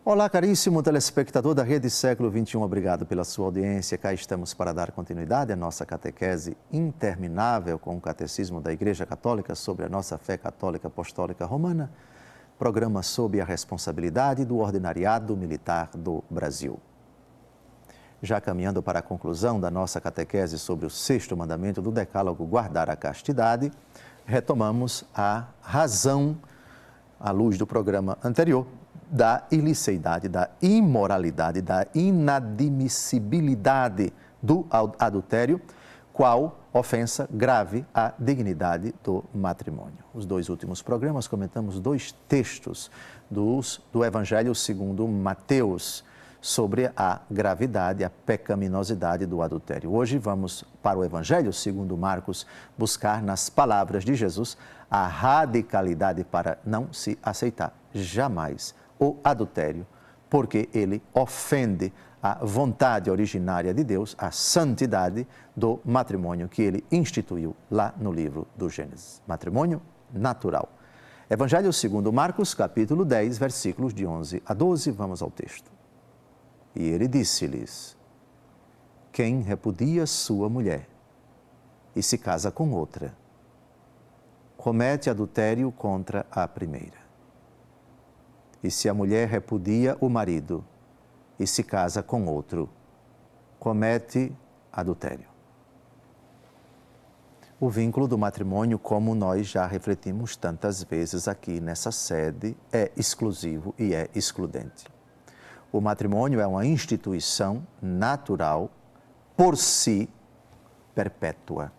Olá, caríssimo telespectador da Rede Século XXI, obrigado pela sua audiência. Cá estamos para dar continuidade à nossa catequese interminável com o Catecismo da Igreja Católica sobre a nossa fé católica apostólica romana, programa sob a responsabilidade do Ordinariado Militar do Brasil. Já caminhando para a conclusão da nossa catequese sobre o sexto mandamento do Decálogo, guardar a castidade, retomamos a razão, à luz do programa anterior, da iliceidade, da imoralidade, da inadmissibilidade do adultério, qual ofensa grave à dignidade do matrimônio. Os dois últimos programas comentamos dois textos do Evangelho segundo Mateus sobre a gravidade, a pecaminosidade do adultério. Hoje vamos para o Evangelho segundo Marcos buscar nas palavras de Jesus a radicalidade para não se aceitar jamais o adultério, porque ele ofende a vontade originária de Deus, a santidade do matrimônio que ele instituiu lá no livro do Gênesis. Matrimônio natural. Evangelho segundo Marcos, capítulo 10, versículos de 11 a 12, vamos ao texto. E ele disse-lhes: quem repudia sua mulher e se casa com outra, comete adultério contra a primeira. E se a mulher repudia o marido e se casa com outro, comete adultério. O vínculo do matrimônio, como nós já refletimos tantas vezes aqui nessa sede, é exclusivo e é excludente. O matrimônio é uma instituição natural, por si, perpétua.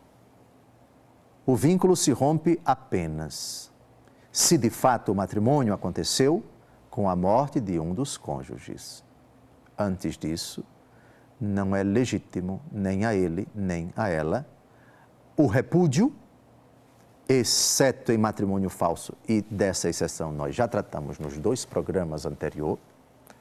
O vínculo se rompe apenas se de fato o matrimônio aconteceu com a morte de um dos cônjuges. Antes disso, não é legítimo nem a ele nem a ela o repúdio, exceto em matrimônio falso, e dessa exceção nós já tratamos nos dois programas anteriores.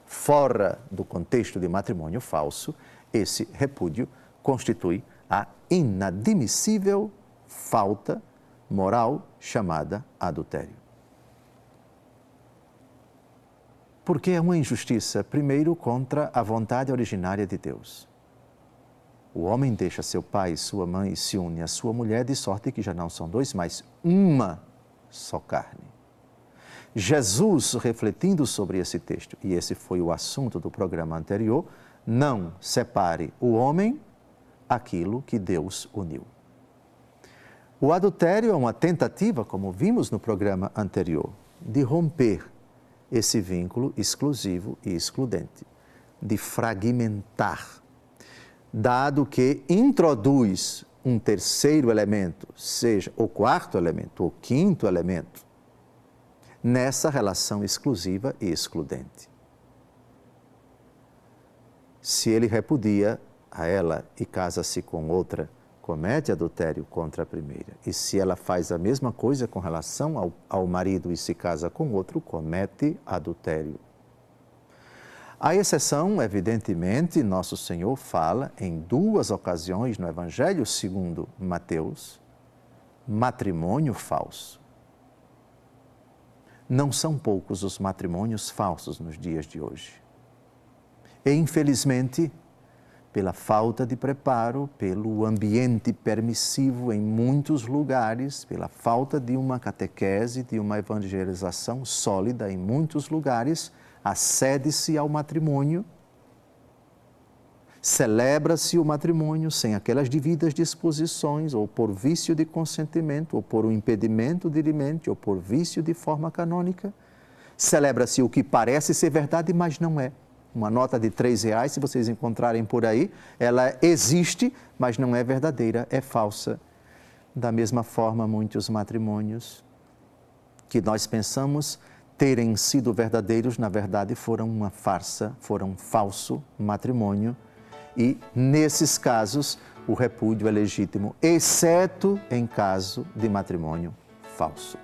Fora do contexto de matrimônio falso, esse repúdio constitui a inadmissível falta moral chamada adultério. Porque é uma injustiça, primeiro, contra a vontade originária de Deus. O homem deixa seu pai e sua mãe e se une à sua mulher, de sorte que já não são dois, mas uma só carne. Jesus, refletindo sobre esse texto, e esse foi o assunto do programa anterior, não separe o homem aquilo que Deus uniu. O adultério é uma tentativa, como vimos no programa anterior, de romper esse vínculo exclusivo e excludente, de fragmentar, dado que introduz um terceiro elemento, seja o quarto elemento, o quinto elemento, nessa relação exclusiva e excludente. Se ele repudia a ela e casa-se com outra, comete adultério contra a primeira. E se ela faz a mesma coisa com relação ao marido e se casa com outro, comete adultério. A exceção, evidentemente, nosso Senhor fala em duas ocasiões no Evangelho segundo Mateus, matrimônio falso. Não são poucos os matrimônios falsos nos dias de hoje. E, infelizmente, pela falta de preparo, pelo ambiente permissivo em muitos lugares, pela falta de uma catequese, de uma evangelização sólida em muitos lugares, acede-se ao matrimônio, celebra-se o matrimônio sem aquelas devidas disposições, ou por vício de consentimento, ou por um impedimento dirimente, ou por vício de forma canônica. Celebra-se o que parece ser verdade, mas não é. Uma nota de R$3, se vocês encontrarem por aí, ela existe, mas não é verdadeira, é falsa. Da mesma forma, muitos matrimônios que nós pensamos terem sido verdadeiros, na verdade foram uma farsa, foram um falso matrimônio. E, nesses casos, o repúdio é legítimo, exceto em caso de matrimônio falso.